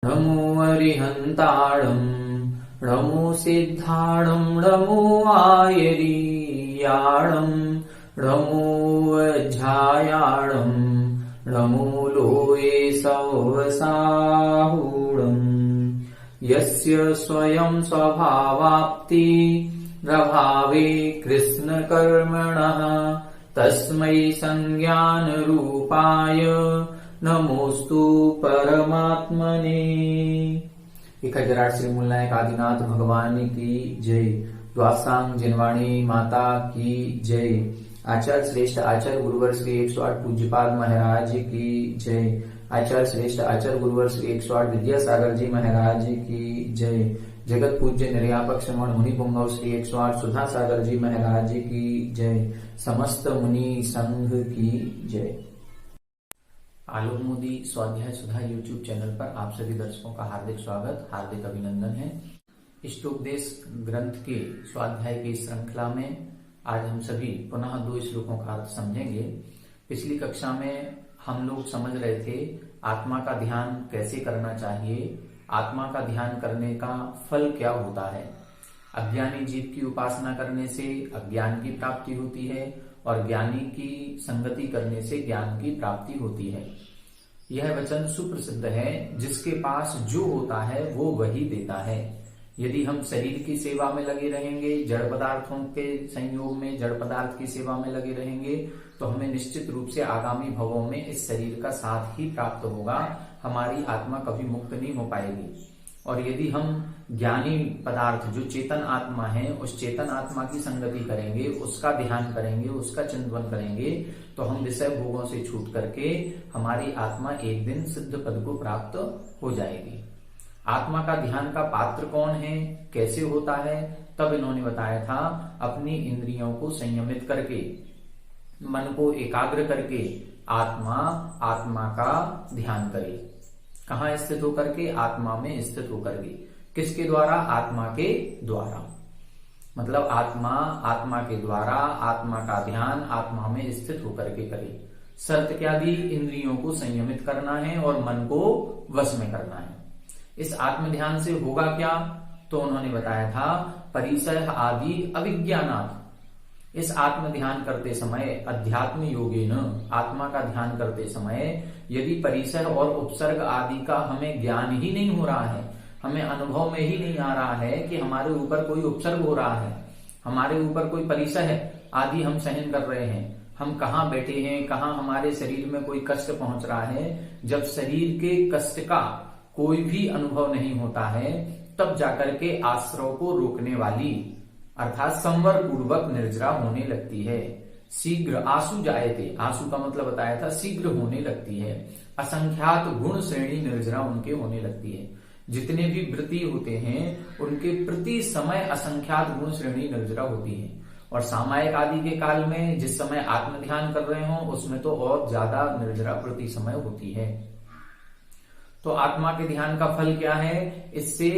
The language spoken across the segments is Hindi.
नमो अरिहन्ताणं नमो सिद्धाणं नमो आयरीयाणं नमो वज्झायाणं नमो लोये सवसाहुणम् यस्य स्वयं स्वभावाप्ति प्रभावे कृष्णकर्मणः तस्मै संज्ञानरूपाय नमोस्तु परमात्मने। 1008 श्री मूलनायक आदिनाथ भगवान की जय। द्वासांग जिनवाणी माता की जय। आचार्य श्रेष्ठ आचार्य गुरुवर श्री 108 पूज्यपाद महाराज की जय। आचार्य श्रेष्ठ आचार्य गुरुवर श्री 108 विद्यासागर जी महाराज की जय। जगत पूज्य निर्यापक श्रमण मुनि पुंगव श्री 108 सुधा सागर जी महाराज की जय। समस्त मुनि संघ की जय। आलोक मोदी स्वाध्याय सुधा यूट्यूब चैनल पर आप सभी दर्शकों का हार्दिक स्वागत, हार्दिक अभिनंदन है। इष्टोपदेश ग्रंथ के स्वाध्याय की श्रृंखला में आज हम सभी पुनः 2 श्लोकों का अर्थ समझेंगे। पिछली कक्षा में हम लोग समझ रहे थे आत्मा का ध्यान कैसे करना चाहिए, आत्मा का ध्यान करने का फल क्या होता है। अज्ञानी जीव की उपासना करने से अज्ञान की प्राप्ति होती है और ज्ञानी की संगति करने से ज्ञान की प्राप्ति होती है। यह वचन सुप्रसिद्ध है, जिसके पास जो होता है वो वही देता है। यदि हम शरीर की सेवा में लगे रहेंगे, जड़ पदार्थों के संयोग में जड़ पदार्थ की सेवा में लगे रहेंगे, तो हमें निश्चित रूप से आगामी भवों में इस शरीर का साथ ही प्राप्त होगा। हमारी आत्मा कभी मुक्त नहीं हो पाएगी। और यदि हम ज्ञानी पदार्थ जो चेतन आत्मा है, उस चेतन आत्मा की संगति करेंगे, उसका ध्यान करेंगे, उसका चिंतन करेंगे, तो हम विषय भोगों से छूट करके हमारी आत्मा एक दिन सिद्ध पद को प्राप्त हो जाएगी। आत्मा का ध्यान का पात्र कौन है, कैसे होता है, तब इन्होंने बताया था अपनी इंद्रियों को संयमित करके, मन को एकाग्र करके आत्मा का ध्यान करे। कहाँ स्थित होकर के? आत्मा में स्थित होकर के। किसके द्वारा? आत्मा के द्वारा। मतलब आत्मा के द्वारा आत्मा का ध्यान आत्मा में स्थित होकर के करे। शर्त क्या दी? इंद्रियों को संयमित करना है और मन को वश में करना है। इस आत्म ध्यान से होगा क्या? तो उन्होंने बताया था परिसय आदि अविज्ञानात्। इस आत्म ध्यान करते समय अध्यात्म योगेन, आत्मा का ध्यान करते समय यदि परिसर और उपसर्ग आदि का हमें ज्ञान ही नहीं हो रहा है, हमें अनुभव में ही नहीं आ रहा है कि हमारे ऊपर कोई उपसर्ग हो रहा है, हमारे ऊपर कोई परिसर आदि हम सहन कर रहे हैं, हम कहाँ बैठे हैं, कहाँ हमारे शरीर में कोई कष्ट पहुंच रहा है, जब शरीर के कष्ट का कोई भी अनुभव नहीं होता है, तब जाकर के आश्रव को रोकने वाली अर्थात संवर पूर्वक निर्जरा होने लगती है। शीघ्र आंसू जाए थे, आंसू का मतलब बताया था शीघ्र होने लगती है। असंख्यात गुण श्रेणी निर्जरा उनके होने लगती है। जितने भी वृत्ति होते हैं उनके प्रति समय असंख्यात गुण श्रेणी निर्जरा होती है। और सामायिक आदि के काल में जिस समय आत्म ध्यान कर रहे हो उसमें तो और ज्यादा निर्जरा प्रति समय होती है। तो आत्मा के ध्यान का फल क्या है? इससे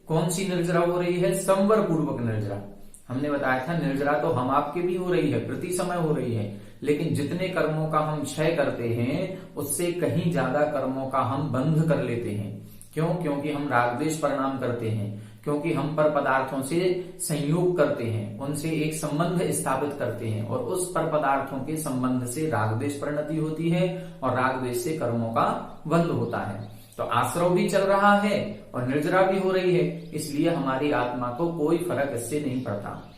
कौन सी निर्जरा हो रही है? संवर पूर्वक निर्जरा। हमने बताया था निर्जरा तो हम आपके भी हो रही है, प्रति समय हो रही है, लेकिन जितने कर्मों का हम क्षय करते हैं उससे कहीं ज्यादा कर्मों का हम बंध कर लेते हैं। क्यों? क्योंकि हम राग द्वेष परिणाम करते हैं, क्योंकि हम पर पदार्थों से संयोग करते हैं, उनसे एक संबंध स्थापित करते हैं और उस पर पदार्थों के संबंध से राग द्वेष परिणति होती है और राग द्वेष से कर्मों का बंध होता है। तो आश्रव भी चल रहा है और निर्जरा भी हो रही है, इसलिए हमारी आत्मा को कोई फर्क इससे नहीं पड़ता।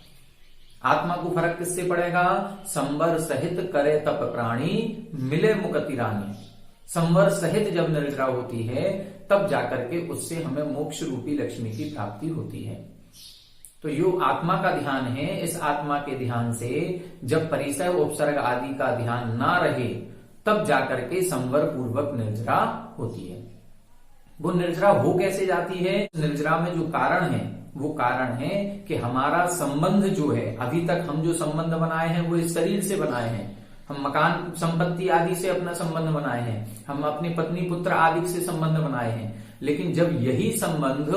आत्मा को फर्क किससे पड़ेगा? संवर सहित करे तप प्राणी मिले मुक्ति रानी। संवर सहित जब निर्जरा होती है तब जाकर के उससे हमें मोक्ष रूपी लक्ष्मी की प्राप्ति होती है। तो यो आत्मा का ध्यान है। इस आत्मा के ध्यान से जब परिसय उपसर्ग आदि का ध्यान ना रहे तब जाकर के संवर पूर्वक निर्जरा होती है। वो निर्जरा हो कैसे जाती है? निर्जरा में जो कारण है वो कारण है कि हमारा संबंध जो है, अभी तक हम जो संबंध बनाए हैं वो इस शरीर से बनाए हैं। हम मकान संपत्ति आदि से अपना संबंध बनाए हैं, हम अपनी पत्नी पुत्र आदि से संबंध बनाए हैं, लेकिन जब यही संबंध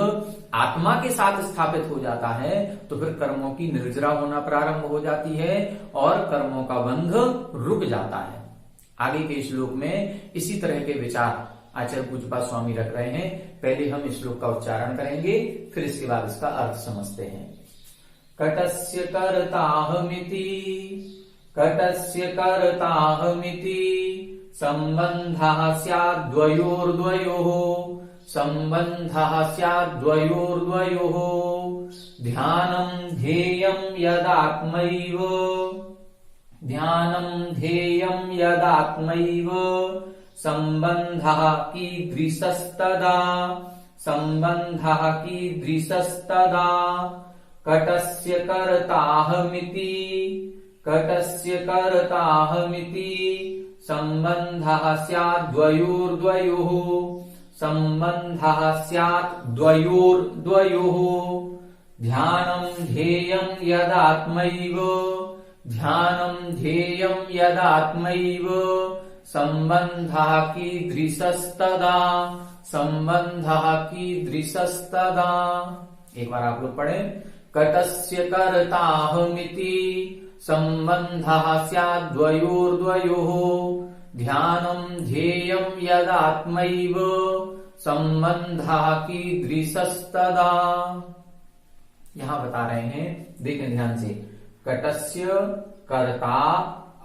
आत्मा के साथ स्थापित हो जाता है तो फिर कर्मों की निर्जरा होना प्रारंभ हो जाती है और कर्मों का बंध रुक जाता है। आगे के श्लोक में इसी तरह के विचार आचार्य पूज्यपाद स्वामी रख रहे हैं। पहले हम इस श्लोक का उच्चारण करेंगे, फिर इसके बाद इसका अर्थ समझते हैं। कटस्य कर्ताहमिति, कटस्य कर्ताहमिति सम्बन्धः स्याद्द्वयोर्द्वयोः, सम्बन्धः स्याद्द्वयोर्द्वयोः ध्यानं ध्येयं यदात्मैव, ध्यानं ध्येयं यदात्मैव सम्बन्धः कीदृशस्तदा, सम्बन्धः कीदृशस्तदा कटस्य कर्ताहमिति, कटस्य कर्ताहमिति सम्बन्धः स्याद्द्वयोर्द्वयोः, सम्बन्धः स्याद्द्वयोर्द्वयोः ध्यानं ध्येयं यदात्मैव, ध्यानं ध्येयं यदात्मैव सम्बन्धः कीदृशस्तदा, सम्बन्धः कीदृशस्तदा। एक बार आप लोग पढ़ें। कटस्य कर्ताहमिति सम्बन्धः स्याद्द्वयोर्द्वयोः, ध्यानं ध्येयं यदात्मैव सम्बन्धः कीदृशस्तदा। यहां बता रहे हैं, देखें ध्यान से। कटस्य कर्ता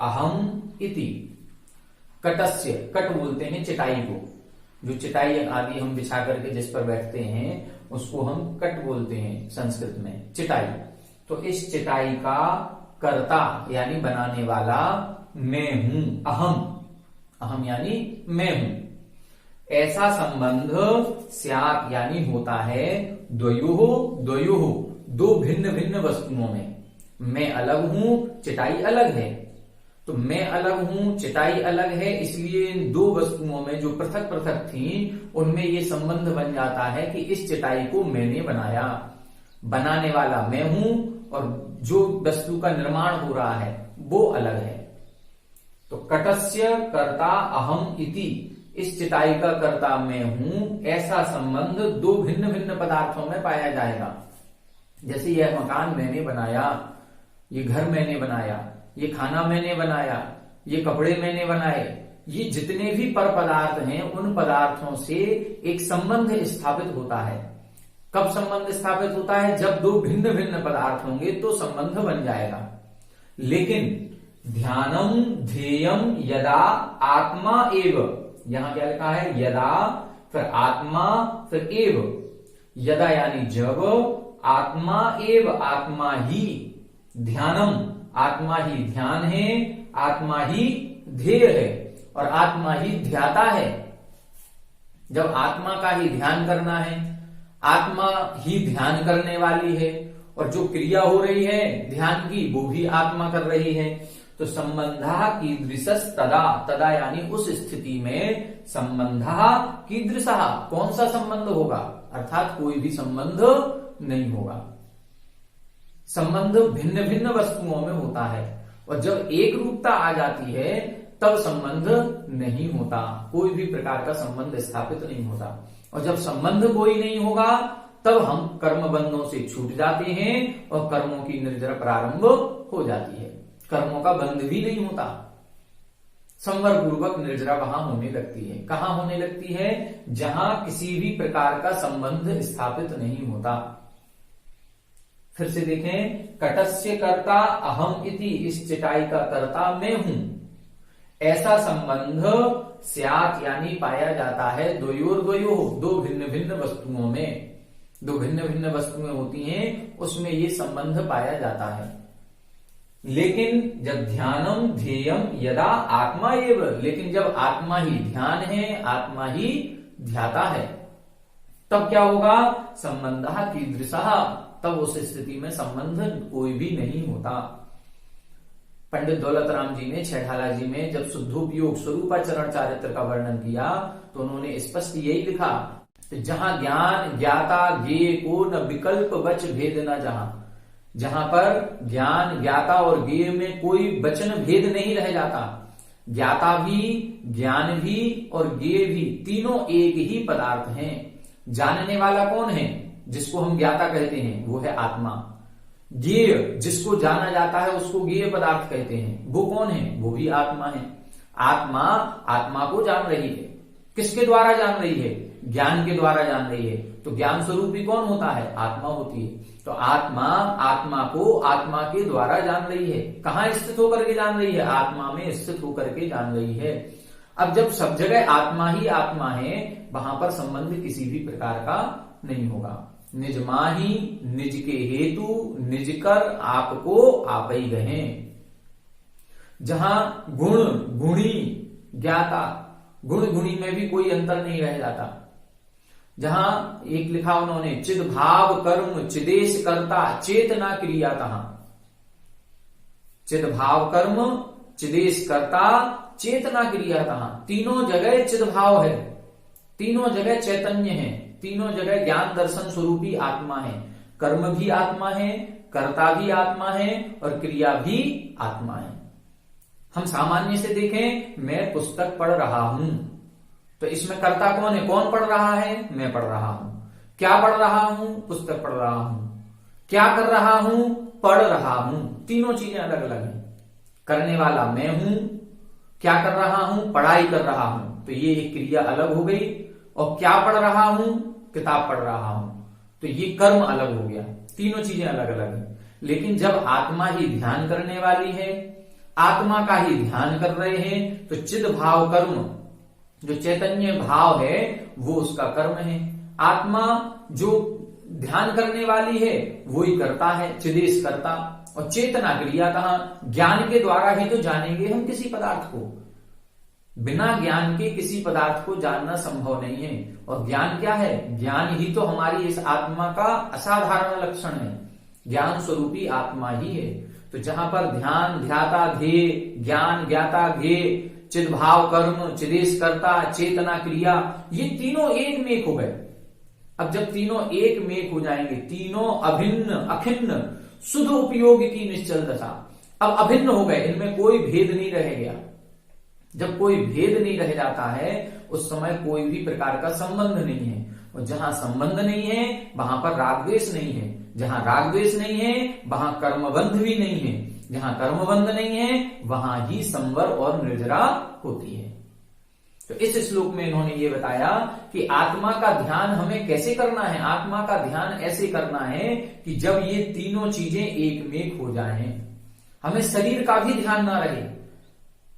अहम इति। कटस्य, कट बोलते हैं चटाई को, जो चटाई आदि हम बिछा करके जिस पर बैठते हैं उसको हम कट बोलते हैं संस्कृत में, चटाई। तो इस चटाई का कर्ता यानी बनाने वाला मैं हूं, अहम, अहम यानी मैं हूं। ऐसा संबंध स्यात् यानी होता है द्वयोः, द्वयोः दो भिन्न भिन्न वस्तुओं में। मैं अलग हूं, चटाई अलग है। तो मैं अलग हूं, चटाई अलग है, इसलिए इन दो वस्तुओं में जो पृथक पृथक थी उनमें ये संबंध बन जाता है कि इस चटाई को मैंने बनाया, बनाने वाला मैं हूं और जो वस्तु का निर्माण हो रहा है वो अलग है। तो कटस्य कर्ता अहम इति, इस चटाई का कर्ता मैं हूं, ऐसा संबंध दो भिन्न भिन्न पदार्थों में पाया जाएगा। जैसे यह मकान मैंने बनाया, ये घर मैंने बनाया, ये खाना मैंने बनाया, ये कपड़े मैंने बनाए, ये जितने भी पर पदार्थ हैं उन पदार्थों से एक संबंध स्थापित होता है। कब संबंध स्थापित होता है? जब दो भिन्न भिन्न पदार्थ होंगे तो संबंध बन जाएगा। लेकिन ध्यानम ध्येयम यदा आत्मा एव, यहां क्या लिखा है? यदा, फिर आत्मा, फिर एव। यदा यानी जब, आत्मा एव आत्मा ही, ध्यानम आत्मा ही ध्यान है, आत्मा ही ध्येय है और आत्मा ही ध्याता है। जब आत्मा का ही ध्यान करना है, आत्मा ही ध्यान करने वाली है और जो क्रिया हो रही है ध्यान की वो भी आत्मा कर रही है। तो संबंधः कीदृशः तदा, तदा यानी उस स्थिति में संबंधः कीदृशः, कौन सा संबंध होगा? अर्थात कोई भी संबंध नहीं होगा। संबंध भिन्न भिन्न वस्तुओं में होता है और जब एक रूपता आ जाती है तब संबंध नहीं होता, कोई भी प्रकार का संबंध स्थापित नहीं होता। और जब संबंध कोई नहीं होगा तब हम कर्म बंधों से छूट जाते हैं और कर्मों की निर्जरा प्रारंभ हो जाती है। कर्मों का बंध भी नहीं होता, संवर पूर्वक निर्जरा वहां होने लगती है। कहां होने लगती है? जहां किसी भी प्रकार का संबंध स्थापित नहीं होता। फिर से देखें, कटस्य कर्ता अहम इति, इस चटाई का कर्ता मैं हूं। ऐसा संबंध स्यात् यानी पाया जाता है द्वयोर्द्वयोः, दो भिन्न भिन्न वस्तुओं में। दो भिन्न भिन्न वस्तुएं होती हैं उसमें ये संबंध पाया जाता है। लेकिन जब ध्यानम ध्येयम यदा आत्मा एव, लेकिन जब आत्मा ही ध्यान है, आत्मा ही ध्याता है, तब क्या होगा? संबंधः कीदृशः, तब उस स्थिति में संबंध कोई भी नहीं होता। पंडित दौलतराम जी ने छेठाला जी में जब शुद्धोपयोग स्वरूपाचरण चारित्र का वर्णन किया तो उन्होंने स्पष्ट यही लिखा, जहां ज्ञान ज्ञाता ज्ञेय को न विकल्प वच भेद न जहां, जहां पर ज्ञान ज्ञाता और ज्ञेय में कोई वचन भेद नहीं रह जाता। ज्ञाता भी, ज्ञान भी और ज्ञेय भी तीनों एक ही पदार्थ हैं। जानने वाला कौन है? जिसको हम ज्ञाता कहते हैं वो है आत्मा। ज्ञेय जिसको जाना जाता है उसको ज्ञेय पदार्थ कहते हैं, वो कौन है? वो भी आत्मा है। आत्मा आत्मा को जान रही है किसके द्वारा जान रही है? ज्ञान के द्वारा जान रही है। तो ज्ञान स्वरूपी कौन होता है? आत्मा होती है। तो आत्मा को आत्मा के द्वारा जान रही है। कहाँ स्थित होकर के जान रही है? आत्मा में स्थित होकर के जान रही है। अब जब सब जगह आत्मा ही आत्मा है, वहां पर संबंध किसी भी प्रकार का नहीं होगा। निज माही निज के हेतु निज कर आपको आप ही गहे। जहां गुण गुणी ज्ञाता, गुण गुणी में भी कोई अंतर नहीं रह जाता। जहां एक लिखा उन्होंने, चिद भाव कर्म चिदेश करता चेतना क्रिया तहां। चिद भाव कर्म चिदेश करता चेतना क्रिया तहां। तीनों जगह चिद भाव है, तीनों जगह चैतन्य है, तीनों जगह ज्ञान दर्शन स्वरूपी आत्मा है। कर्म भी आत्मा है, कर्ता भी आत्मा है और क्रिया भी आत्मा है। हम सामान्य से देखें, मैं पुस्तक पढ़ रहा हूं, तो इसमें कर्ता कौन है? कौन पढ़ रहा है? मैं पढ़ रहा हूं। क्या पढ़ रहा हूं? पुस्तक पढ़ रहा हूं। क्या कर रहा हूं? पढ़ रहा हूं। तीनों चीजें अलग अलग हैं। करने वाला मैं हूं, क्या कर रहा हूं? पढ़ाई कर रहा हूं, तो ये एक क्रिया अलग हो गई। और क्या पढ़ रहा हूं? किताब पढ़ रहा हूं, तो ये कर्म अलग हो गया। तीनों चीजें अलग अलग हैं। लेकिन जब आत्मा ही ध्यान करने वाली है, आत्मा का ही ध्यान कर रहे हैं, तो चिद भाव कर्म, जो चैतन्य भाव है, वो उसका कर्म है। आत्मा जो ध्यान करने वाली है, वो ही करता है, चिदेश करता। और चेतना क्रिया कहां? ज्ञान के द्वारा ही तो जानेंगे हम किसी पदार्थ को। बिना ज्ञान के किसी पदार्थ को जानना संभव नहीं है। और ज्ञान क्या है? ज्ञान ही तो हमारी इस आत्मा का असाधारण लक्षण है। ज्ञान स्वरूपी आत्मा ही है। तो जहां पर ध्यान ध्याता ध्येय, ज्ञान ज्ञाता ज्ञेय, चिद्भाव कर्म चिदेश करता चेतना क्रिया, ये तीनों एक में एक हो गए। अब जब तीनों एक में एक हो जाएंगे, तीनों अभिन्न अखिन्न शुद्ध उपयोग की निश्चल दशा, अब अभिन्न हो गए, इनमें कोई भेद नहीं रह गया। जब कोई भेद नहीं रह जाता है, उस समय कोई भी प्रकार का संबंध नहीं है। और जहां संबंध नहीं है, वहां पर राग द्वेष नहीं है। जहां राग द्वेष नहीं है, वहां कर्मबंध भी नहीं है। जहां कर्मबंध नहीं है, वहां ही संवर और निर्जरा होती है। तो इस श्लोक में इन्होंने ये बताया कि आत्मा का ध्यान हमें कैसे करना है। आत्मा का ध्यान ऐसे करना है कि जब ये तीनों चीजें एक में एक हो जाएं, हमें शरीर का भी ध्यान ना रहे।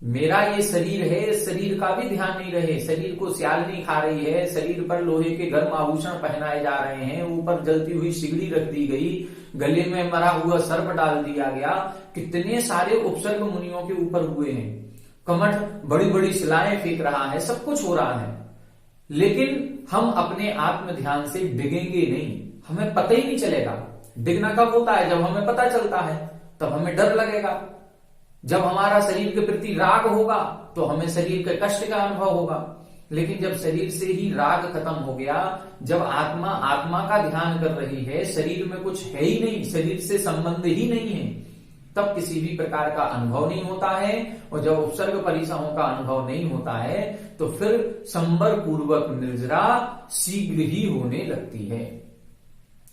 मेरा ये शरीर है, शरीर का भी ध्यान नहीं रहे। शरीर को सियालनी खा रही है, शरीर पर लोहे के गर्म आभूषण पहनाए जा रहे हैं, ऊपर जलती हुई सिगड़ी रख दी गई, गले में मरा हुआ सर्प डाल दिया गया। कितने सारे उपसर्ग मुनियों के ऊपर हुए हैं। कमठ बड़ी बड़ी शिलाएं फेंक रहा है, सब कुछ हो रहा है, लेकिन हम अपने आत्म ध्यान से डिगेंगे नहीं। हमें पता ही नहीं चलेगा। डिगना कब होता है? जब हमें पता चलता है, तब हमें डर लगेगा। जब हमारा शरीर के प्रति राग होगा, तो हमें शरीर के कष्ट का अनुभव होगा। लेकिन जब शरीर से ही राग खत्म हो गया, जब आत्मा आत्मा का ध्यान कर रही है, शरीर में कुछ है ही नहीं, शरीर से संबंध ही नहीं है, तब किसी भी प्रकार का अनुभव नहीं होता है। और जब उपसर्ग परिसहों का अनुभव नहीं होता है, तो फिर संवर पूर्वक निर्जरा शीघ्र ही होने लगती है।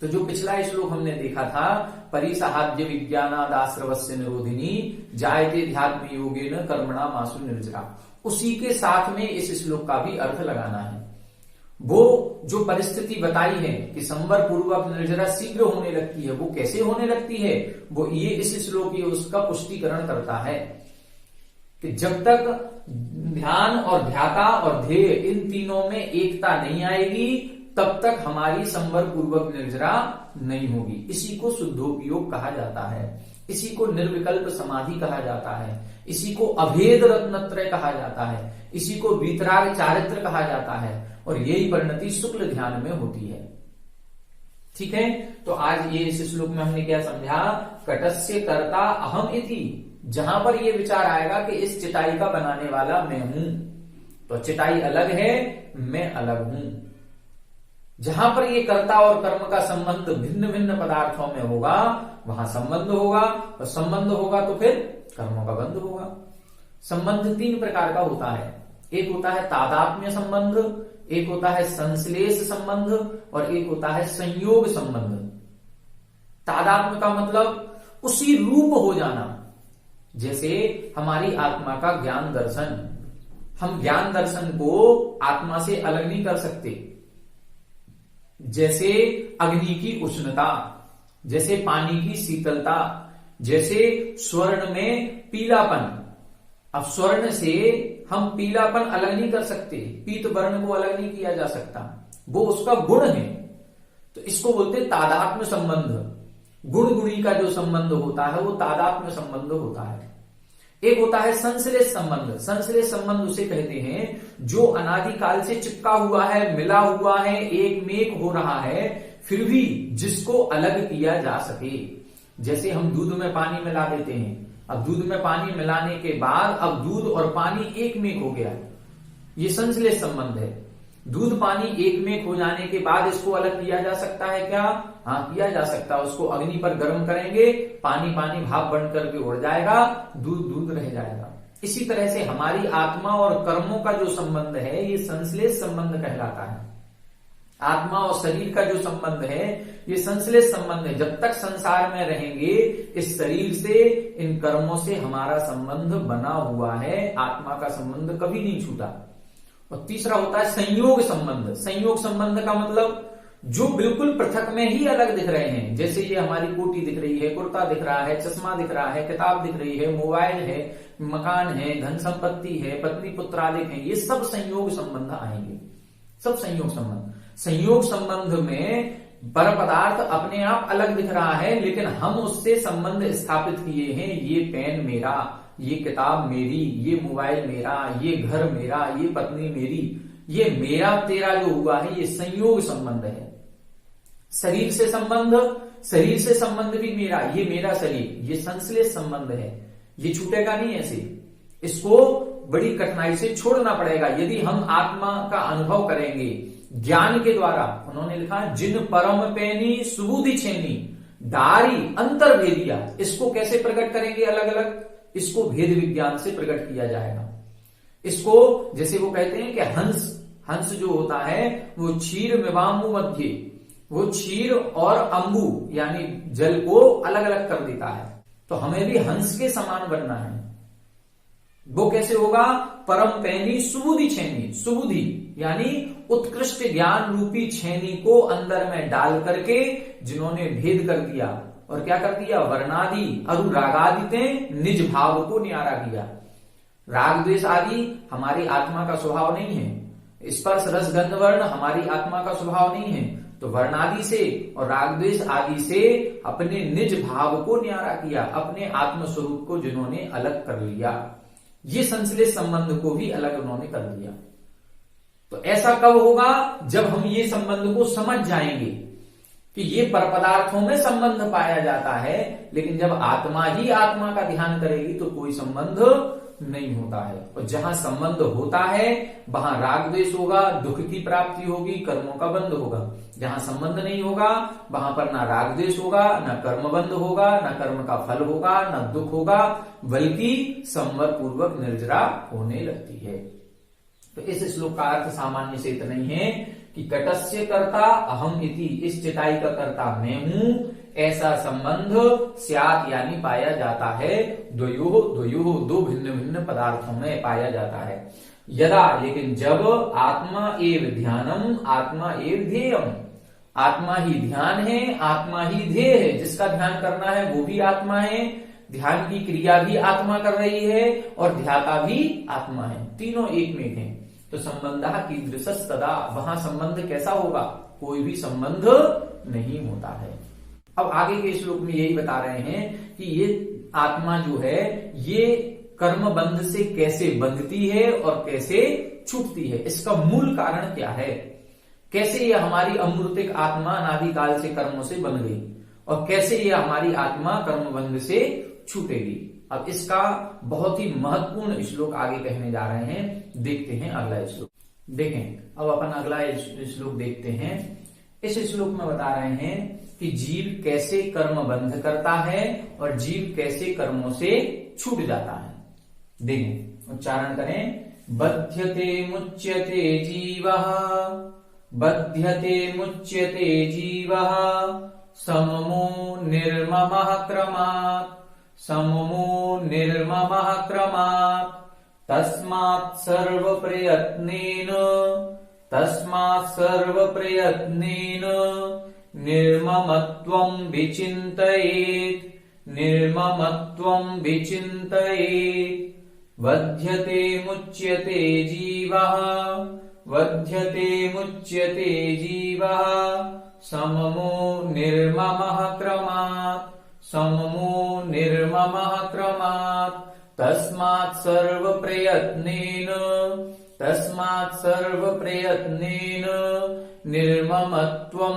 तो जो पिछला श्लोक हमने देखा था, परिसाहाद्य विज्ञानादाश्रवस्य निरोधिनी जायते ध्यात्म योगेन कर्मणा मासु निर्जरा, उसी के साथ में इस श्लोक का भी अर्थ लगाना है। वो जो परिस्थिति बताई है कि संवर पूर्वक निर्जरा शीघ्र होने लगती है, वो कैसे होने लगती है, वो ये इस श्लोक ही उसका पुष्टिकरण करता है कि जब तक ध्यान और ध्याता और ध्येय इन तीनों में एकता नहीं आएगी, तब तक हमारी संवर पूर्वक निर्जरा नहीं होगी। इसी को शुद्धोपयोग कहा जाता है, इसी को निर्विकल्प समाधि कहा जाता है, इसी को अभेद रत्नत्रय कहा जाता है, इसी को वीतराग चारित्र कहा जाता है। और यही परिणति शुक्ल ध्यान में होती है। ठीक है, तो आज ये इस श्लोक में हमने क्या समझा? कटस्य कर्ता अहम इति। जहां पर ये विचार आएगा कि इस चिटाई का बनाने वाला मैं हूं, तो चिटाई अलग है, मैं अलग हूं। जहां पर ये कर्ता और कर्म का संबंध भिन्न भिन्न पदार्थों में होगा, वहां संबंध होगा, और संबंध होगा तो फिर कर्मों का बंध होगा। संबंध तीन प्रकार का होता है। एक होता है तादात्म्य संबंध, एक होता है संश्लेष संबंध, और एक होता है संयोग संबंध। तादात्म्य का मतलब उसी रूप हो जाना। जैसे हमारी आत्मा का ज्ञान दर्शन, हम ज्ञान दर्शन को आत्मा से अलग नहीं कर सकते। जैसे अग्नि की उष्णता, जैसे पानी की शीतलता, जैसे स्वर्ण में पीलापन। अब स्वर्ण से हम पीलापन अलग नहीं कर सकते, पीत वर्ण को अलग नहीं किया जा सकता, वो उसका गुण है। तो इसको बोलते हैं तादात्म्य संबंध। गुण गुणी का जो संबंध होता है वो तादात्म्य संबंध होता है। एक होता है संश्लेष संबंध। संश्लेष संबंध उसे कहते हैं जो अनादिकाल से चिपका हुआ है, मिला हुआ है, एक में एक हो रहा है, फिर भी जिसको अलग किया जा सके। जैसे हम दूध में पानी मिला देते हैं, अब दूध में पानी मिलाने के बाद अब दूध और पानी एक में एक हो गया, ये संश्लेष संबंध है। दूध पानी एक में हो जाने के बाद इसको अलग किया जा सकता है क्या? हाँ, किया जा सकता है। उसको अग्नि पर गर्म करेंगे, पानी पानी भाप बनकर के उड़ जाएगा, दूध दूध रह जाएगा। इसी तरह से हमारी आत्मा और कर्मों का जो संबंध है ये संश्लेष संबंध कहलाता है। आत्मा और शरीर का जो संबंध है ये संश्लेष संबंध है। जब तक संसार में रहेंगे इस शरीर से, इन कर्मों से हमारा संबंध बना हुआ है, आत्मा का संबंध कभी नहीं छूटा। और तीसरा होता है संयोग संबंध। संयोग संबंध का मतलब जो बिल्कुल पृथक में ही अलग दिख रहे हैं। जैसे ये हमारी कोटी दिख रही है, कुर्ता दिख रहा है, चश्मा दिख रहा है, किताब दिख रही है, मोबाइल है, मकान है, धन संपत्ति है, पत्नी पुत्रादिक है, ये सब संयोग संबंध आएंगे, सब संयोग संबंध। संयोग संबंध में पर पदार्थ अपने आप अलग दिख रहा है, लेकिन हम उससे संबंध स्थापित किए हैं। ये पेन मेरा, ये किताब मेरी, ये मोबाइल मेरा, ये घर मेरा, ये पत्नी मेरी, ये मेरा तेरा जो हुआ है ये संयोग संबंध है। शरीर से संबंध, शरीर से संबंध भी मेरा, ये मेरा शरीर, ये संश्लेष संबंध है, ये छूटेगा नहीं ऐसे। इसको बड़ी कठिनाई से छोड़ना पड़ेगा यदि हम आत्मा का अनुभव करेंगे ज्ञान के द्वारा। उन्होंने लिखा जिन परम पैनी सुबुधि छेनी दारी अंतर भेदिया। इसको कैसे प्रकट करेंगे अलग अलग? इसको भेद विज्ञान से प्रकट किया जाएगा। इसको जैसे वो कहते हैं कि हंस, हंस जो होता है वो क्षीर मिवाम्बु मध्य, वो क्षीर और अंबु यानी जल को अलग अलग कर देता है। तो हमें भी हंस के समान बनना है। वो कैसे होगा? परम पैनी सुबुधि छेनी, सुबुधि यानी उत्कृष्ट ज्ञान रूपी छेनी को अंदर में डाल करके जिन्होंने भेद कर दिया और क्या कर दिया? वर्णादि अनुरागादिते निज भाव को न्यारा किया। राग द्वेष आदि हमारी आत्मा का स्वभाव नहीं है, स्पर्श रस गंध वर्ण हमारी आत्मा का स्वभाव नहीं है। तो वर्णादि से और राग द्वेष आदि से अपने निज भाव को न्यारा किया, अपने आत्म स्वरूप को जिन्होंने अलग कर लिया। ये संश्लेष संबंध को भी अलग उन्होंने कर दिया। तो ऐसा कब होगा? जब हम ये संबंध को समझ जाएंगे कि ये पर पदार्थों में संबंध पाया जाता है, लेकिन जब आत्मा ही आत्मा का ध्यान करेगी तो कोई संबंध नहीं होता है। और जहां संबंध होता है वहां राग द्वेष होगा, दुख की प्राप्ति होगी, कर्मों का बंध होगा। जहां संबंध नहीं होगा वहां पर ना राग द्वेष होगा, ना कर्म बंध होगा, ना कर्म का फल होगा, ना दुख होगा, बल्कि संवर पूर्वक निर्जरा होने लगती है। तो इस श्लोक का अर्थ सामान्य से इतना ही है कि कटस्य कर्ता अहम इति, इस चिताई का कर्ता मैं हूं, ऐसा संबंध स्यात् यानी पाया जाता है। द्वयोः दो भिन्न भिन्न पदार्थों में पाया जाता है। यदा लेकिन जब आत्मा एव ध्यानम आत्मा एव ध्येयम, आत्मा ही ध्यान है, आत्मा ही ध्येय है। जिसका ध्यान करना है वो भी आत्मा है, ध्यान की क्रिया भी आत्मा कर रही है और ध्याता भी आत्मा है, तीनों एक में हैं। तो संबंध कीदृशस् तदा, वहां संबंध कैसा होगा? कोई भी संबंध नहीं होता है। अब आगे के श्लोक में यही बता रहे हैं कि ये आत्मा जो है ये कर्म बंध से कैसे बंधती है और कैसे छूटती है, इसका मूल कारण क्या है, कैसे ये हमारी अमृतिक आत्मा अनादिकाल से कर्मों से बन गई और कैसे ये हमारी आत्मा कर्म बंध से छूटेगी। अब इसका बहुत ही महत्वपूर्ण श्लोक आगे कहने जा रहे हैं, देखते हैं अगला श्लोक। देखें अब अपन अगला श्लोक देखते हैं। इस श्लोक में बता रहे हैं कि जीव कैसे कर्म बंध करता है और जीव कैसे कर्मों से छूट जाता है। देखें उच्चारण करें, बध्यते मुच्यते जीवः, बध्यते मुच्यते जीवः, सममो निर्ममः क्रमात्, सममो निर्ममः क्रमात्, तस्मात् सर्वप्रयत्नेन निर्ममत्वं विचिन्तयेत् वध्यते मुच्यते जीवः सममो निर्ममः क्रमात् तस्मात् सर्वप्रयत्नेन निर्ममत्वं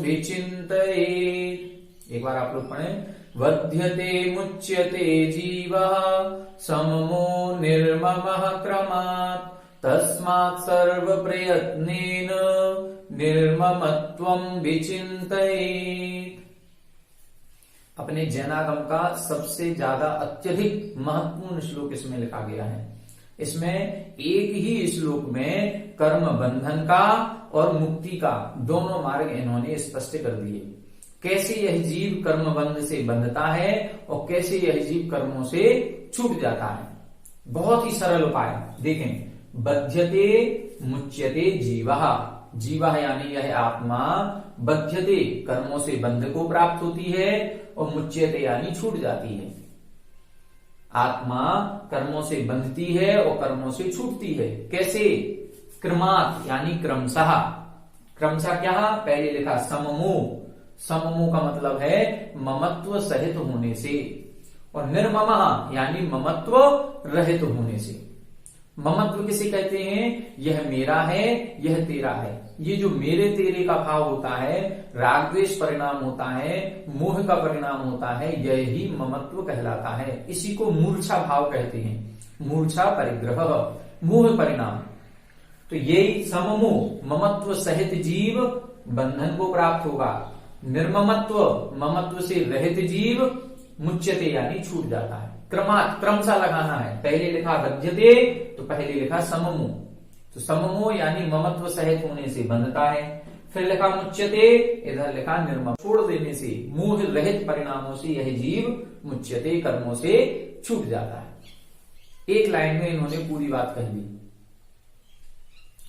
विचिन्तयेत्। एक बार आप लोग पढ़ें। वध्यते मुच्यते जीवः सममो निर्ममः क्रमात् तस्मात् सर्वप्रयत्नेन निर्ममत्वं विचिन्तयेत्। अपने जैनागम का सबसे ज्यादा अत्यधिक महत्वपूर्ण श्लोक इसमें लिखा गया है। इसमें एक ही श्लोक में कर्म बंधन का और मुक्ति का दोनों मार्ग इन्होंने स्पष्ट कर दिए। कैसे यह जीव कर्म बंध से बंधता है और कैसे यह जीव कर्मों से छूट जाता है। बहुत ही सरल उपाय देखें। बध्यते मुच्यते जीवः यानी यह आत्मा बध्यते कर्मों से बंध को प्राप्त होती है और मुच्यते यानी छूट जाती है। आत्मा कर्मों से बंधती है और कर्मों से छूटती है। कैसे? क्रमात् यानी क्रमशः क्या? पहले लिखा सममो का मतलब है ममत्व सहित होने से, और निर्ममः यानी ममत्व रहित होने से। ममत्व किसे कहते हैं? यह मेरा है, यह तेरा है। ये जो मेरे तेरे का भाव होता है, राग द्वेष परिणाम होता है, मोह का परिणाम होता है, यही ममत्व कहलाता है। इसी को मूर्छा भाव कहते हैं। मूर्छा परिग्रह, मोह परिणाम। तो यही सममो ममत्व सहित जीव बंधन को प्राप्त होगा। निर्ममत्व ममत्व से रहित जीव मुच्यते यानी छूट जाता है। क्रमात् क्रमशः लगाना है। पहले लिखा बध्यते तो पहले लिखा सममो, तो सममो यानी ममत्व सहित होने से बंधता है। फिर लिखा मुच्यते, इधर लिखा निर्मम, छोड़ देने से, मोह रहित परिणामों से यह जीव मुच्यते कर्मों से छूट जाता है। एक लाइन में इन्होंने पूरी बात कह दी।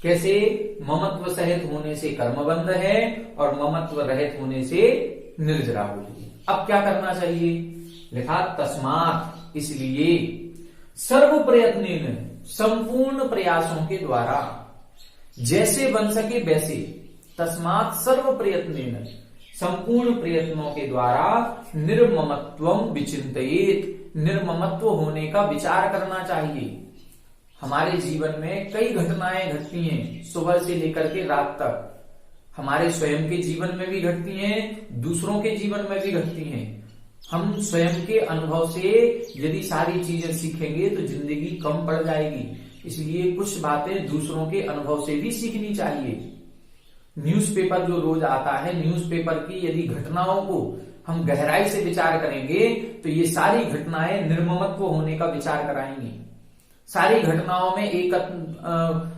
कैसे? ममत्व सहित होने से कर्मबंध है और ममत्व रहित होने से निर्जरा होती है। अब क्या करना चाहिए? लिखा तस्मात् इसलिए, सर्व प्रयत्नेन संपूर्ण प्रयासों के द्वारा, जैसे बन सके वैसे। तस्मात् सर्व प्रयत्नेन संपूर्ण प्रयत्नों के द्वारा निर्ममत्वं विचिन्तयेत् निर्ममत्व होने का विचार करना चाहिए। हमारे जीवन में कई घटनाएं घटती हैं, सुबह से लेकर के रात तक। हमारे स्वयं के जीवन में भी घटती हैं, दूसरों के जीवन में भी घटती हैं। हम स्वयं के अनुभव से यदि सारी चीजें सीखेंगे तो जिंदगी कम पड़ जाएगी। इसलिए कुछ बातें दूसरों के अनुभव से भी सीखनी चाहिए। न्यूज़पेपर जो रोज आता है, न्यूज़पेपर की यदि घटनाओं को हम गहराई से विचार करेंगे तो ये सारी घटनाएं निर्ममत्व होने का विचार कराएंगी। सारी घटनाओं में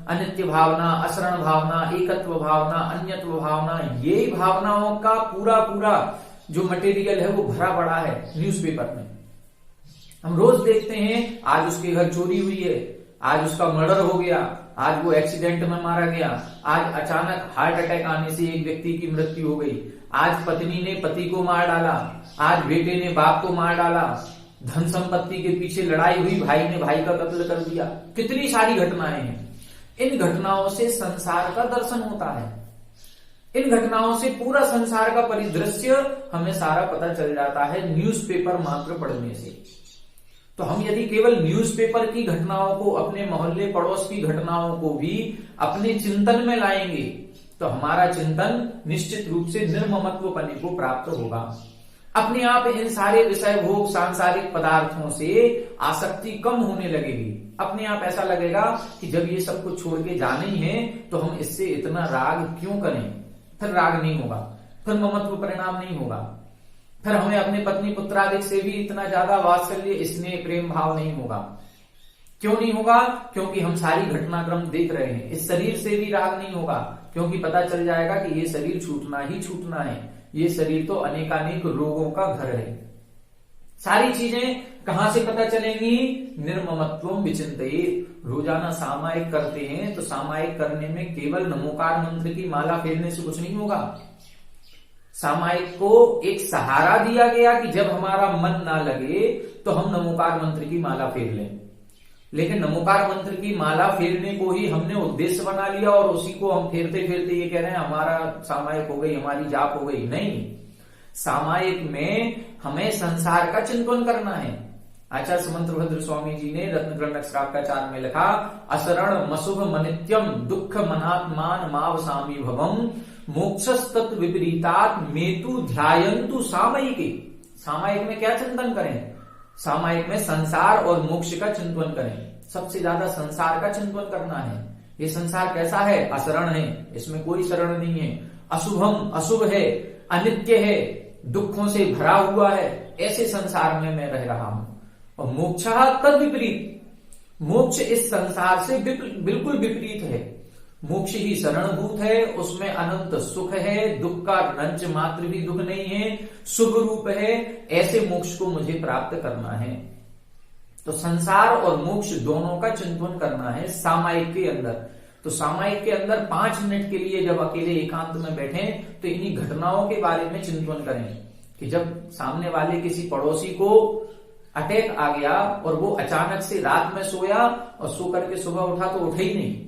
अनित्य भावना, असरण भावना, एकत्व भावना, अन्यत्व भावना, ये भावनाओं का पूरा जो मटेरियल है वो भरा पड़ा है न्यूज़पेपर में। हम रोज देखते हैं, आज उसके घर चोरी हुई है, आज उसका मर्डर हो गया, आज वो एक्सीडेंट में मारा गया, आज अचानक हार्ट अटैक आने से एक व्यक्ति की मृत्यु हो गई, आज पत्नी ने पति को मार डाला, आज बेटे ने बाप को मार डाला, धन संपत्ति के पीछे लड़ाई हुई, भाई ने भाई का कत्ल कर दिया। कितनी सारी घटनाएं हैं। इन घटनाओं से संसार का दर्शन होता है। इन घटनाओं से पूरा संसार का परिदृश्य हमें सारा पता चल जाता है न्यूज़पेपर मात्र पढ़ने से। तो हम यदि केवल न्यूज़पेपर की घटनाओं को, अपने मोहल्ले पड़ोस की घटनाओं को भी अपने चिंतन में लाएंगे तो हमारा चिंतन निश्चित रूप से निर्ममत्व पने को प्राप्त होगा। अपने आप इन सारे विषय भोग सांसारिक पदार्थों से आसक्ति कम होने लगेगी। अपने आप ऐसा लगेगा कि जब ये सब कुछ छोड़ के जाना ही है तो हम इससे इतना राग क्यों करें। फिर राग नहीं होगा, फिर ममत्व परिणाम नहीं होगा, फिर हमें अपने पत्नी पुत्रादिक से भी इतना ज्यादा वात्सल्य, स्नेह, प्रेम भाव नहीं होगा। क्यों नहीं होगा? क्योंकि हम सारी घटनाक्रम देख रहे हैं। इस शरीर से भी राग नहीं होगा, क्योंकि पता चल जाएगा कि ये शरीर छूटना ही छूटना है। ये शरीर तो अनेकानेक रोगों का घर है। सारी चीजें कहां से पता चलेंगी? निर्ममत्वम विचिंतयेत्। रोजाना सामायिक करते हैं तो सामायिक करने में केवल नमोकार मंत्र की माला फेरने से कुछ नहीं होगा। सामायिक को एक सहारा दिया गया कि जब हमारा मन ना लगे तो हम नमोकार मंत्र की माला फेर लें, लेकिन नमोकार मंत्र की माला फेरने को ही हमने उद्देश्य बना लिया और उसी को हम फेरते फेरते ये कह रहे हैं हमारा सामायिक हो गई, हमारी जाप हो गई। नहीं, सामायिक में हमें संसार का चिंतन करना है। आचार्य सुमंत्रभद्र स्वामी जी ने रत्नग्रंथ श्रावकाचार में लिखा, असरण मसुभ मनित्यम दुख मनात्मान मावसामी भवम मोक्षस्तत्व विपरीतात मेतु ध्यायन्तु सामयिके। सामायिक में क्या चिंतन करें? सामायिक में संसार और मोक्ष का चिंतन करें। सबसे ज्यादा संसार का चिंतन करना है। ये संसार कैसा है? अशरण है, इसमें कोई शरण नहीं है। अशुभम, अशुभ है, अनित्य है, दुखों से भरा हुआ है, ऐसे संसार में मैं रह रहा हूं। और मोक्ष तद विपरीत, मोक्ष इस संसार से बिल्कुल विपरीत है। मोक्ष ही शरणभूत है, उसमें अनंत सुख है, दुख का रंच मात्र भी दुख नहीं है, शुभ रूप है। ऐसे मोक्ष को मुझे प्राप्त करना है। तो संसार और मोक्ष दोनों का चिंतन करना है सामायिक के अंदर। तो सामायिक के अंदर 5 मिनट के लिए जब अकेले एकांत में बैठे तो इन्हीं घटनाओं के बारे में चिंतन करें कि जब सामने वाले किसी पड़ोसी को अटैक आ गया और वो अचानक से रात में सोया और सो करके सुबह उठा तो उठे ही नहीं,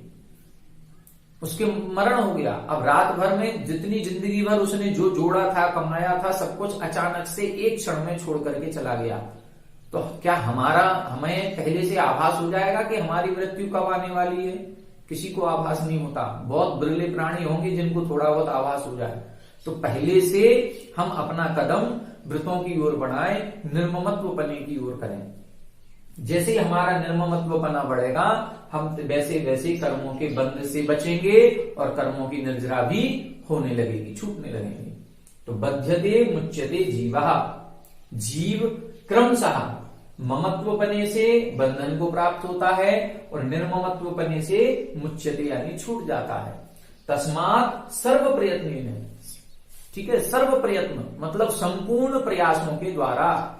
उसके मरण हो गया। अब रात भर में जितनी जिंदगी भर उसने जो जोड़ा था, कमाया था, सब कुछ अचानक से एक क्षण में छोड़ करके चला गया। तो क्या हमें पहले से आभास हो जाएगा कि हमारी मृत्यु कब आने वाली है? किसी को आभास नहीं होता। बहुत बिरले प्राणी होंगे जिनको थोड़ा बहुत आभास हो जाए। तो पहले से हम अपना कदम व्रतों की ओर बढ़ाएं, निर्ममत्व पने की ओर करें। जैसे ही हमारा निर्ममत्व पना बढ़ेगा, हम वैसे वैसे कर्मों के बंध से बचेंगे और कर्मों की निर्जरा भी होने लगेगी, छूटने लगेंगे। तो बध्यते मुच्यते जीवः, जीव क्रमशः ममत्व पने से बंधन को प्राप्त होता है और निर्ममत्व पने से मुच्यते यानी छूट जाता है। तस्मात् सर्व प्रयत्न, ठीक है, सर्व प्रयत्न मतलब संपूर्ण प्रयासों के द्वारा।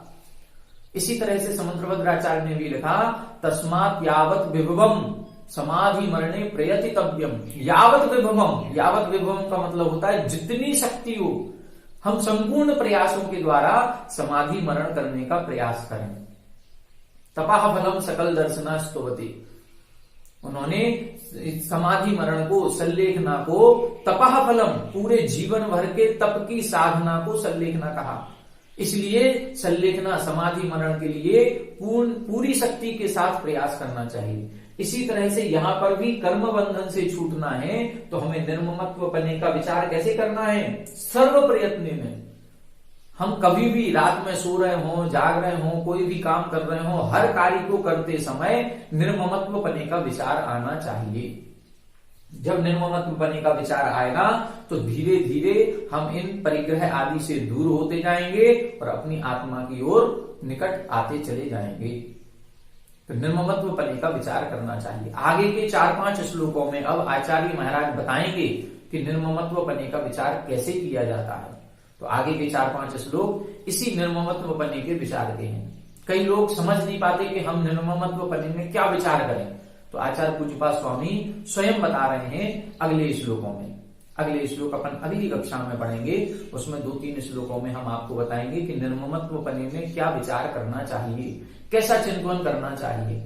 इसी तरह से समंत्रभद्राचार्य ने भी लिखा, तस्मात् यावत विभवम समाधि मरणे प्रयतितव्यम। यावत विभवम, यावत विभवम का मतलब होता है जितनी शक्ति हो, हम संपूर्ण प्रयासों के द्वारा समाधि मरण करने का प्रयास करें। तपाह फलम सकल दर्शना स्तुवति। उन्होंने समाधि मरण को, सल्लेखना को तपाह फलम, पूरे जीवन भर के तप की साधना को सल्लेखना कहा। इसलिए सल्लेखना समाधि मरण के लिए पूरी शक्ति के साथ प्रयास करना चाहिए। इसी तरह से यहां पर भी कर्म बंधन से छूटना है तो हमें निर्ममत्व पने का विचार कैसे करना है? सर्व प्रयत्न में। हम कभी भी रात में सो रहे हो, जाग रहे हो, कोई भी काम कर रहे हो, हर कार्य को करते समय निर्ममत्व पने का विचार आना चाहिए। जब निर्ममत्व पने का विचार आएगा तो धीरे धीरे हम इन परिग्रह आदि से दूर होते जाएंगे और अपनी आत्मा की ओर निकट आते चले जाएंगे। तो निर्ममत्व पने का विचार करना चाहिए। आगे के 4-5 श्लोकों में अब आचार्य महाराज बताएंगे कि निर्ममत्व पने का विचार कैसे किया जाता है। तो आगे के 4-5 श्लोक इसी निर्ममत्व पने के विचार के हैं। कई लोग समझ नहीं पाते कि हम निर्ममत्व पने में क्या विचार करें। तो आचार्य पूज्यपाद स्वामी स्वयं बता रहे हैं अगले श्लोकों में। अगले श्लोक अपन अगली कक्षा में पढ़ेंगे। उसमें 2-3 श्लोकों में हम आपको बताएंगे कि निर्ममत्व पने में क्या विचार करना चाहिए, कैसा चिंतन करना चाहिए।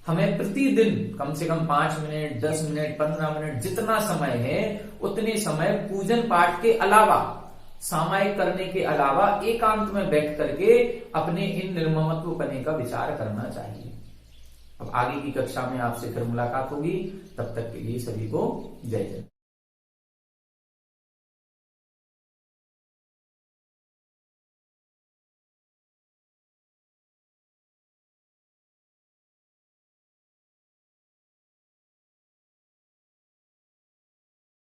हमें प्रतिदिन कम से कम 5 मिनट, 10 मिनट, 15 मिनट जितना समय है उतने समय पूजन पाठ के अलावा, सामायिक करने के अलावा एकांत में बैठ करके अपने इन निर्ममत्व पने का विचार करना चाहिए। अब आगे की कक्षा में आपसे फिर मुलाकात होगी। तब तक के लिए सभी को जय जय।